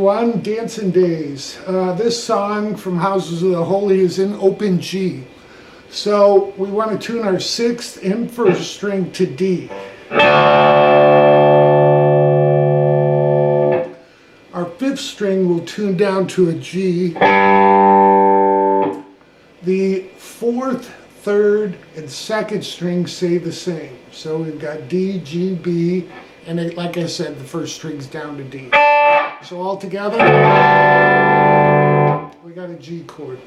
everyone, Dancing Days. This song from Houses of the Holy is in open G. So we want to tune our 6th and 1st string to D. Our 5th string will tune down to a G. The 4th, 3rd, and 2nd strings stay the same. So we've got D, G, B, and it, like I said, the 1st string's down to D. So all together, we got a G chord.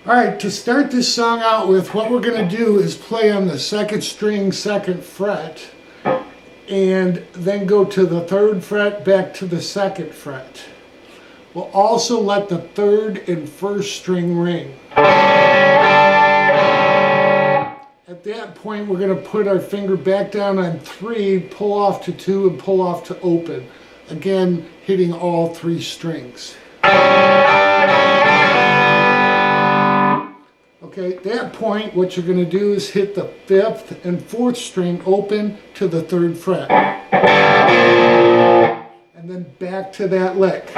All right, to start this song out with, what we're going to do is play on the 2nd string, 2nd fret, and then go to the 3rd fret, back to the 2nd fret. We'll also let the 3rd and 1st string ring. At that point, we're going to put our finger back down on 3, pull off to 2, and pull off to open. Again, hitting all 3 strings. Okay, at that point, what you're going to do is hit the 5th and 4th string open to the 3rd fret. And then back to that lick.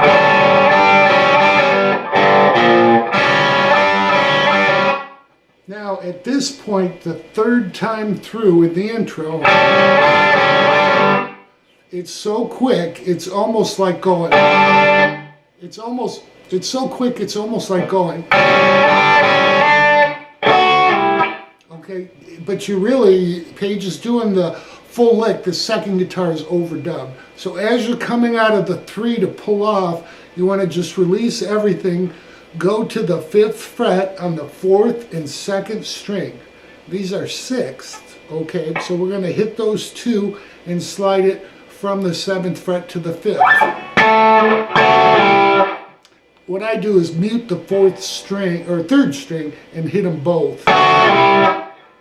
Now, at this point, the 3rd time through in the intro, it's so quick, it's almost like going. It's so quick, it's almost like going. Okay, but you really, Paige is doing the full lick, the 2nd guitar is overdubbed. So as you're coming out of the 3 to pull off, you want to just release everything. Go to the 5th fret on the 4th and 2nd string. These are 6th, okay? So we're going to hit those 2 and slide it from the 7th fret to the 5th. What I do is mute the 4th string, or 3rd string, and hit them both.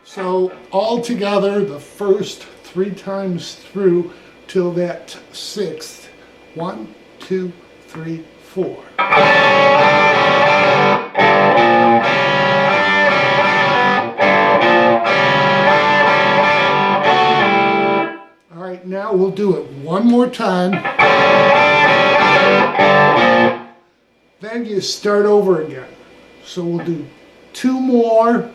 So all together, the first 3 times through till that 6th. 1, 2, 3, 4. Now we'll do it one more time. Then you start over again. So we'll do 2 more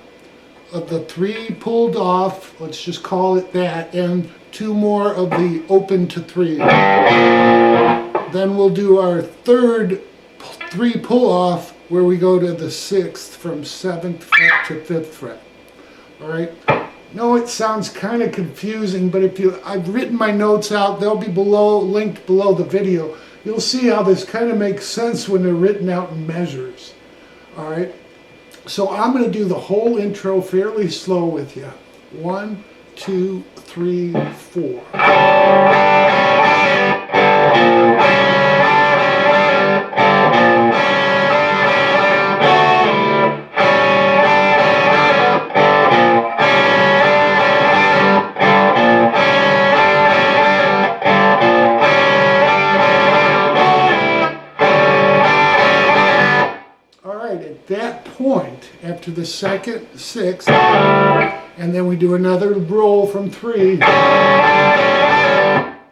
of the 3 pulled off, let's just call it that, and 2 more of the open to 3. Then we'll do our 3rd 3 pull off where we go to the 6th from 7th fret to 5th fret. All right. No, it sounds kind of confusing, but I've written my notes out. They'll be linked below the video. You'll see how this kind of makes sense when they're written out in measures. All right. So I'm going to do the whole intro fairly slow with you. 1, 2, 3, 4. That point, after the 2nd, 6th, and then we do another roll from 3,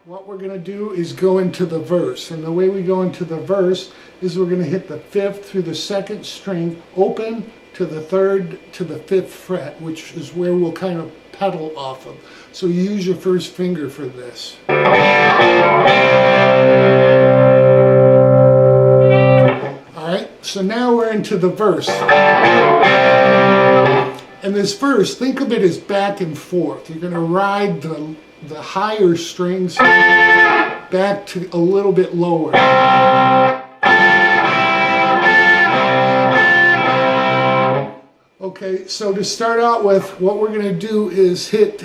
what we're going to do is go into the verse. And the way we go into the verse is we're going to hit the 5th through the 2nd string, open to the 3rd to the 5th fret, which is where we'll kind of pedal off of. So you use your first finger for this. So now we're into the verse. And this verse, think of it as back and forth. You're going to ride the higher strings back to a little bit lower. Okay, so to start out with, what we're going to do is hit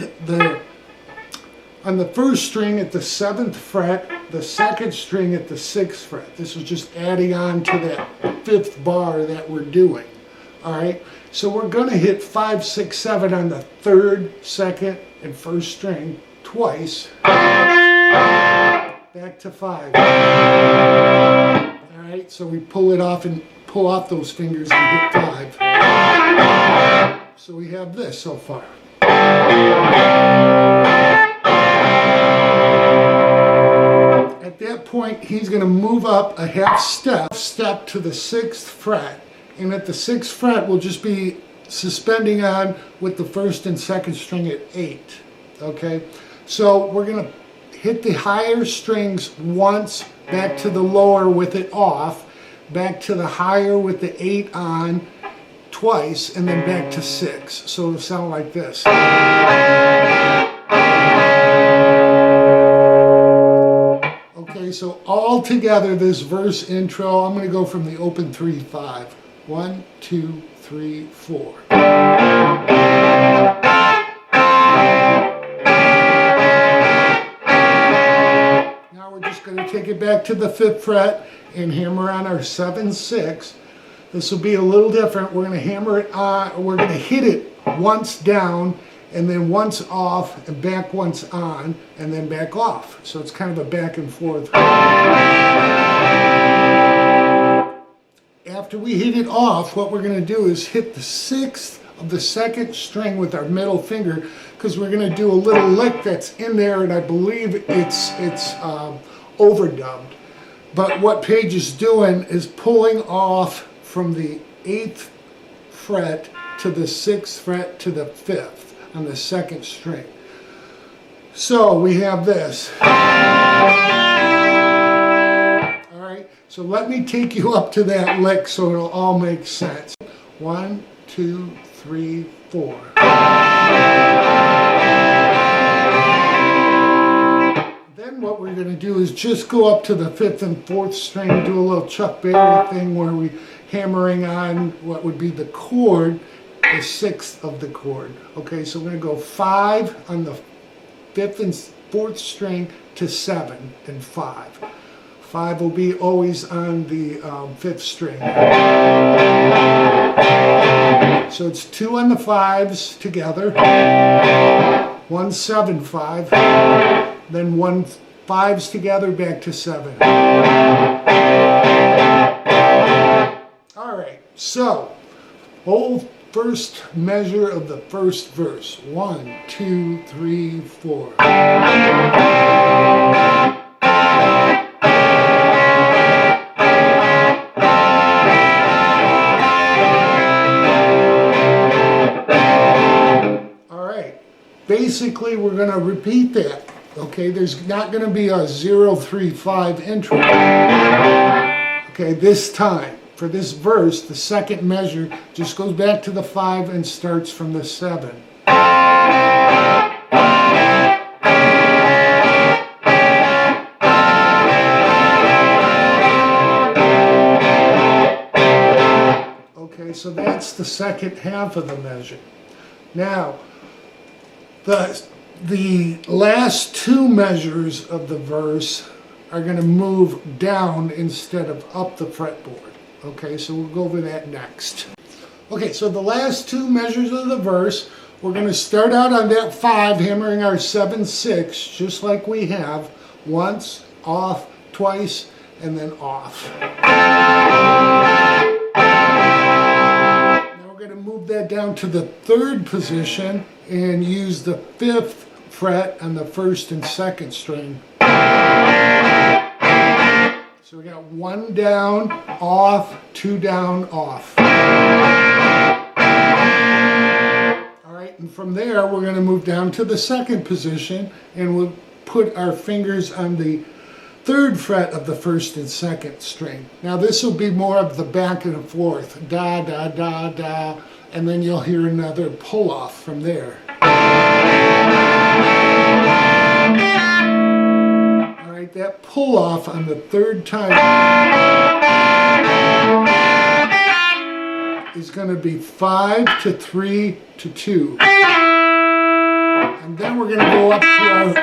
on the 1st string at the 7th fret, the 2nd string at the 6th fret. This is just adding on to that 5th bar that we're doing. All right, so we're going to hit 5, 6, 7 on the 3rd, 2nd, and 1st string twice. Back to 5. All right, so we pull it off and pull off those fingers and hit 5. So we have this so far. At that point, he's going to move up a half step to the 6th fret. And at the 6th fret, we'll just be suspending on with the 1st and 2nd string at 8. Okay? So we're going to hit the higher strings once, back to the lower with it off, back to the higher with the 8 on twice, and then back to 6. So it'll sound like this. Okay, so all together this verse intro, I'm going to go from the open 3/5. 1, 2, 3, 4. Now we're just going to take it back to the 5th fret and hammer on our 7/6. This will be a little different. We're going to hammer it on, we're going to hit it once down, and then once off, and back once on, and then back off. So it's kind of a back and forth. After we hit it off, what we're going to do is hit the 6th of the 2nd string with our middle finger, because we're going to do a little lick that's in there, and I believe it's overdubbed. But what Paige is doing is pulling off from the 8th fret to the 6th fret to the 5th on the 2nd string. So we have this. Alright, so let me take you up to that lick so it'll all make sense. 1, 2, 3, 4. Then what we're going to do is just go up to the 5th and 4th string, do a little Chuck Berry thing where we hammering on what would be the chord, the 6th of the chord. Okay, so we're going to go 5 on the 5th and 4th string to 7 and 5. 5 will be always on the 5th string. So it's 2 on the 5s together, 1 7 5, then 1 5s together back to 7. Alright, so whole first measure of the first verse. 1, 2, 3, 4. Alright, basically we're going to repeat that. Okay, there's not going to be a 0, 3, 5 intro. Okay, this time. For this verse, the second measure just goes back to the 5 and starts from the 7. Okay, so that's the second half of the measure. Now, the last 2 measures of the verse are going to move down instead of up the fretboard. Okay, so we'll go over that next. Okay, so the last 2 measures of the verse, we're going to start out on that 5, hammering our 7/6, just like we have, once, off, twice, and then off. Now we're going to move that down to the 3rd position and use the 5th fret on the 1st and 2nd string. So we got 1 down, off, 2 down, off. Alright, and from there we're going to move down to the 2nd position, and we'll put our fingers on the 3rd fret of the 1st and 2nd string. Now this will be more of the back and forth, da, da, da, da, and then you'll hear another pull off from there. That pull off on the 3rd time is going to be 5 to 3 to 2. And then we're going to go up to our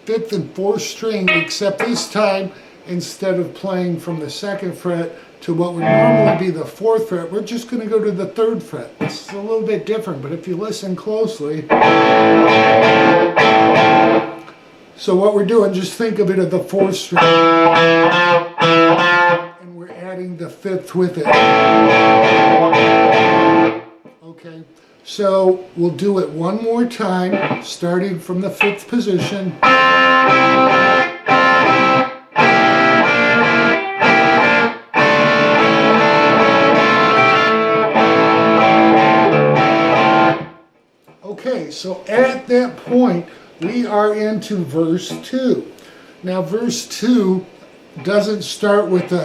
5th and 4th string, except this time, instead of playing from the 2nd fret to what would normally be the 4th fret, we're just going to go to the 3rd fret. This is a little bit different, but if you listen closely. So what we're doing, just think of it as the 4th string, and we're adding the 5th with it. Okay, so we'll do it one more time, starting from the 5th position. Okay, so at that point, we are into verse 2. Now, verse 2 doesn't start with the...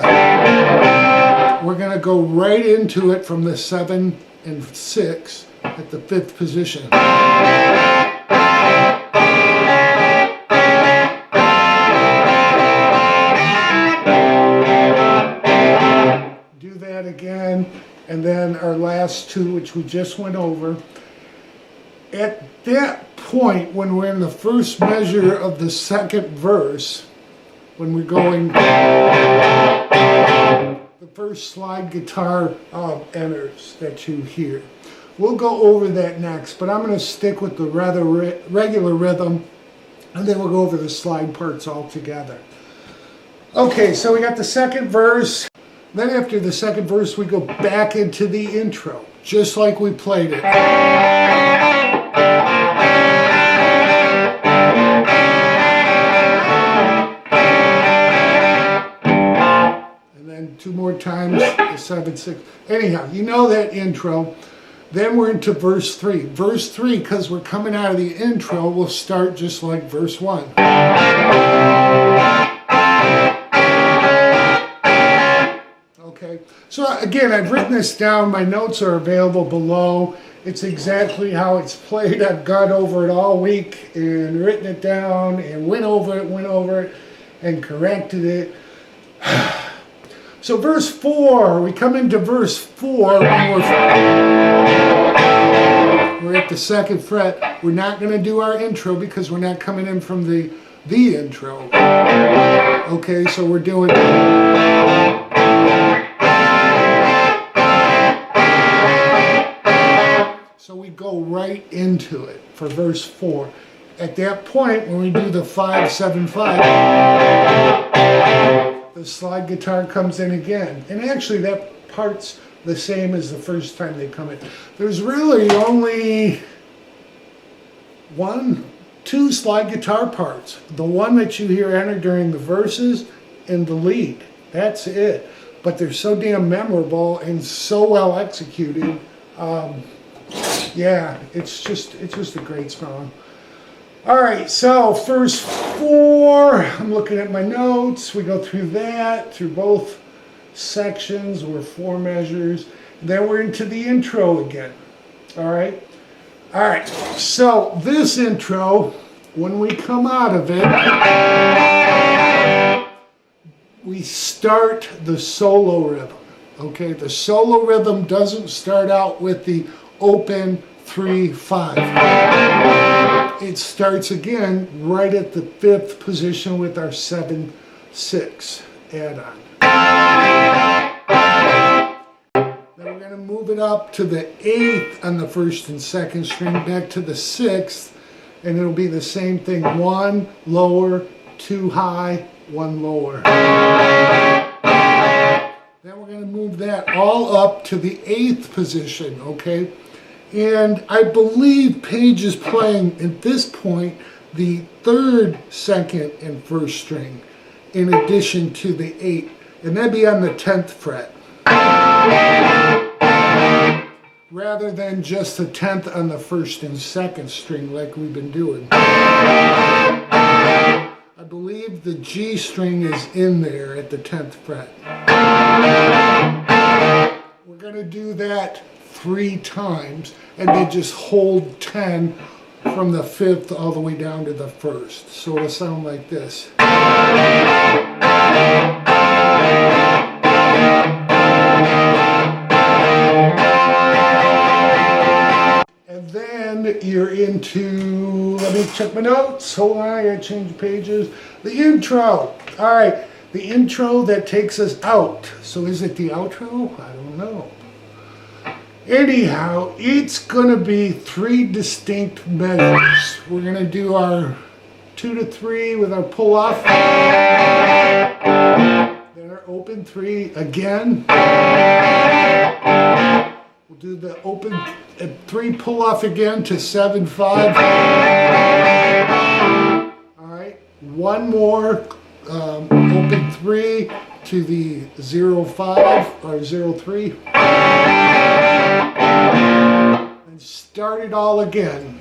We're going to go right into it from the 7 and 6 at the 5th position. Do that again, and then our last two, which we just went over. At that point, when we're in the first measure of the second verse, when we're going, the first slide guitar enters that you hear. We'll go over that next, but I'm going to stick with the rather regular rhythm, and then we'll go over the slide parts all together. Okay, so we got the second verse. Then after the second verse, we go back into the intro, just like we played it. And then two more times, the 7, 6. Anyhow, you know that intro. Then we're into verse 3. Verse 3, because we're coming out of the intro, will start just like verse 1. Okay, so again, I've written this down. My notes are available below. It's exactly how it's played. I've gone over it all week and written it down and went over it and corrected it. So verse 4, we come into verse 4 when we're at the 2nd fret. We're not going to do our intro because we're not coming in from the intro. Okay, so we're doing... So we go right into it for verse 4. At that point, when we do the 5, 7, 5, the slide guitar comes in again. And actually that part's the same as the first time they come in. There's really only 2 slide guitar parts. The one that you hear enter during the verses and the lead. That's it. But they're so damn memorable and so well executed. Yeah, it's just a great song. All right, so verse 4, I'm looking at my notes. We go through that, through both sections. We're 4 measures. Then we're into the intro again. All right, so this intro, when we come out of it, we start the solo rhythm. Okay, the solo rhythm doesn't start out with the open 3, 5. It starts again right at the 5th position with our 7, 6 add-on. Then we're going to move it up to the 8th on the 1st and 2nd string, back to the 6th, and it'll be the same thing: 1 lower, 2 high, 1 lower. Then we're going to move that all up to the 8th position, okay? And I believe Paige is playing at this point the 3rd, 2nd, and 1st string in addition to the 8th. And that'd be on the 10th fret. Rather than just the 10th on the 1st and 2nd string like we've been doing. I believe the G string is in there at the 10th fret. We're going to do that 3 times and then just hold 10 from the 5th all the way down to the 1st. So it'll sound like this. And then you're into, let me check my notes. Hold on, I gotta change pages. The intro. All right, the intro that takes us out. So is it the outro? I don't know. Anyhow, it's going to be 3 distinct measures. We're going to do our 2 to 3 with our pull off. Then our open 3 again. We'll do the open 3 pull off again to 7, 5. All right, one more open 3 to the 0, 5 or 0, 3. And start it all again.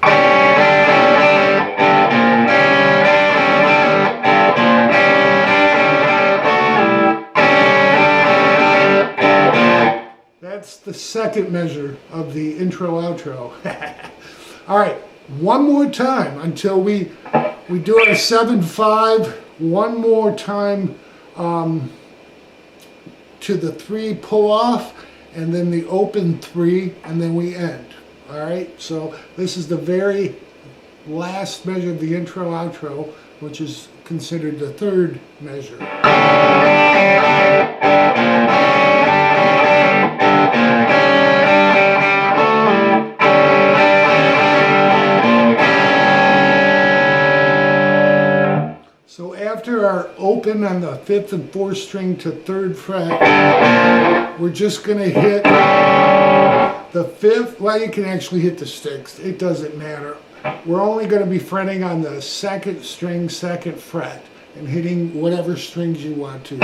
That's the second measure of the intro outro. All right, one more time until we do our 7/5. One more time to the 3 pull off, and then the open 3, and then we end. All right, so this is the very last measure of the intro outro, which is considered the third measure. So after our open on the 5th and 4th string to 3rd fret, we're just going to hit the 5th. Well, you can actually hit the 6th. It doesn't matter. We're only going to be fretting on the 2nd string, 2nd fret, and hitting whatever strings you want to.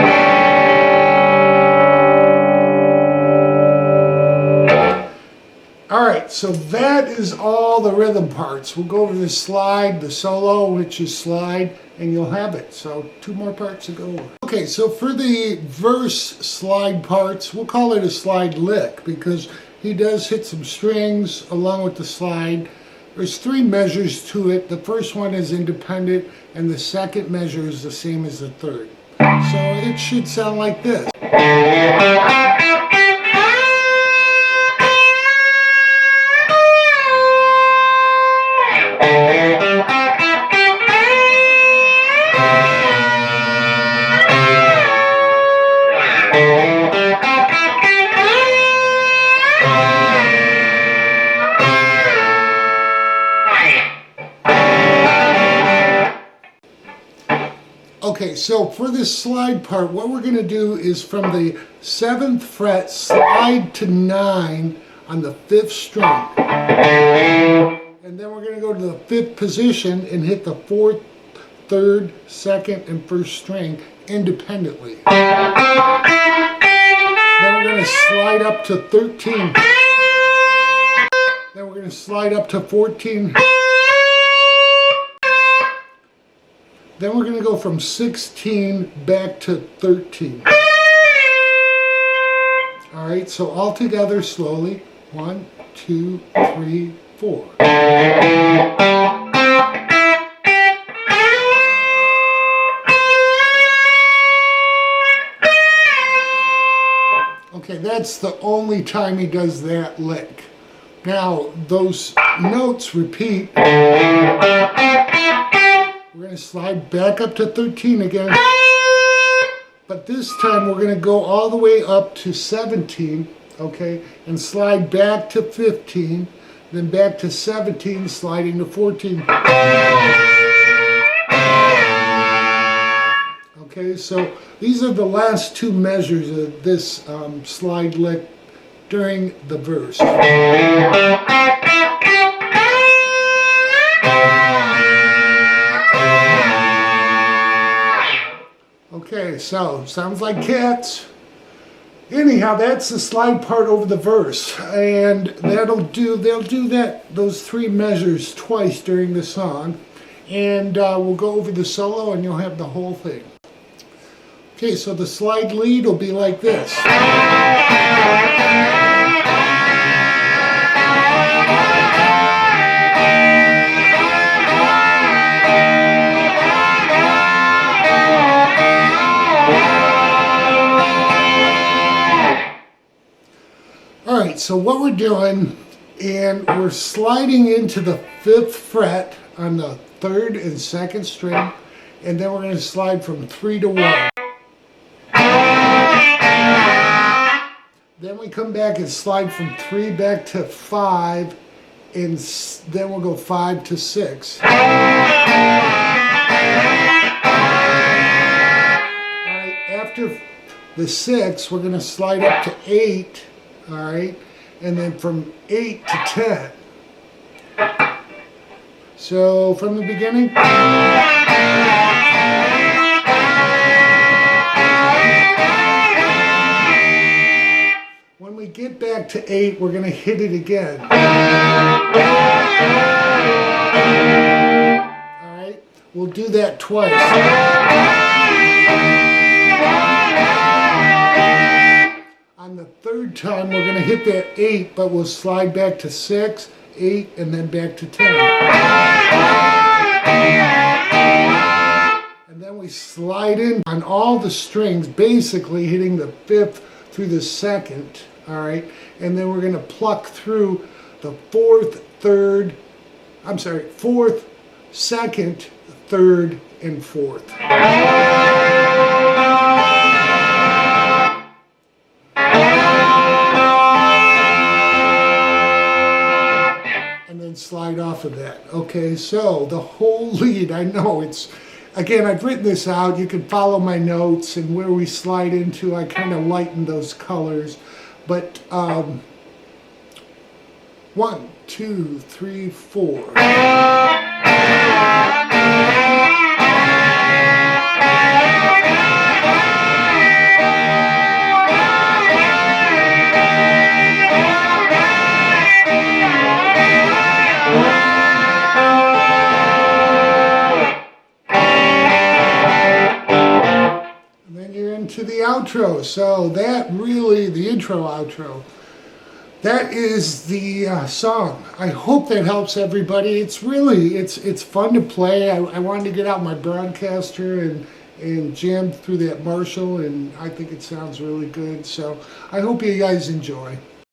All right, so that is all the rhythm parts. We'll go over the slide, the solo, which is slide, and you'll have it. So 2 more parts to go over. Okay, so for the verse slide parts, we'll call it a slide lick because he does hit some strings along with the slide. There's 3 measures to it. The first one is independent, and the second measure is the same as the third. So it should sound like this. Okay, so for this slide part, what we're going to do is from the 7th fret, slide to 9 on the 5th string. And then we're going to go to the 5th position and hit the 4th, 3rd, 2nd, and 1st string independently. Then we're going to slide up to 13. Then we're going to slide up to 14. Then we're going to go from 16 back to 13. All right, so all together slowly. 1, 2, 3, 4. Okay, that's the only time he does that lick. Now, those notes repeat. We're going to slide back up to 13 again. But this time we're going to go all the way up to 17, okay, and slide back to 15, then back to 17, sliding to 14. Okay, so these are the last 2 measures of this slide lick during the verse. Okay, so sounds like cats. Anyhow, that's the slide part over the verse, and they'll do those 3 measures twice during the song, and we'll go over the solo, and you'll have the whole thing. Okay, so the slide lead will be like this. Alright, so what we're doing, and we're sliding into the 5th fret on the 3rd and 2nd string, and then we're going to slide from 3 to 1. Then we come back and slide from 3 back to 5, and then we'll go 5 to 6. Alright, after the 6, we're going to slide up to 8. All right, and then from 8 to 10. So from the beginning. When we get back to 8, we're going to hit it again. we'll do that twice. On the third time, we're going to hit that 8, but we'll slide back to 6, 8, and then back to 10. And then we slide in on all the strings, basically hitting the 5th through the 2nd, all right? And then we're going to pluck through the 4th, 3rd, 4th, 2nd, 3rd, and 4th. And then slide off of that. Okay, so the whole lead, I know it's, again, I've written this out. You can follow my notes, and where we slide into, I kind of lighten those colors. But 1, 2, 3, 4. To the outro. So that really, the intro outro, that is the song. I hope that helps everybody. It's really, it's fun to play. I wanted to get out my broadcaster and jam through that Marshall, and I think it sounds really good. So I hope you guys enjoy.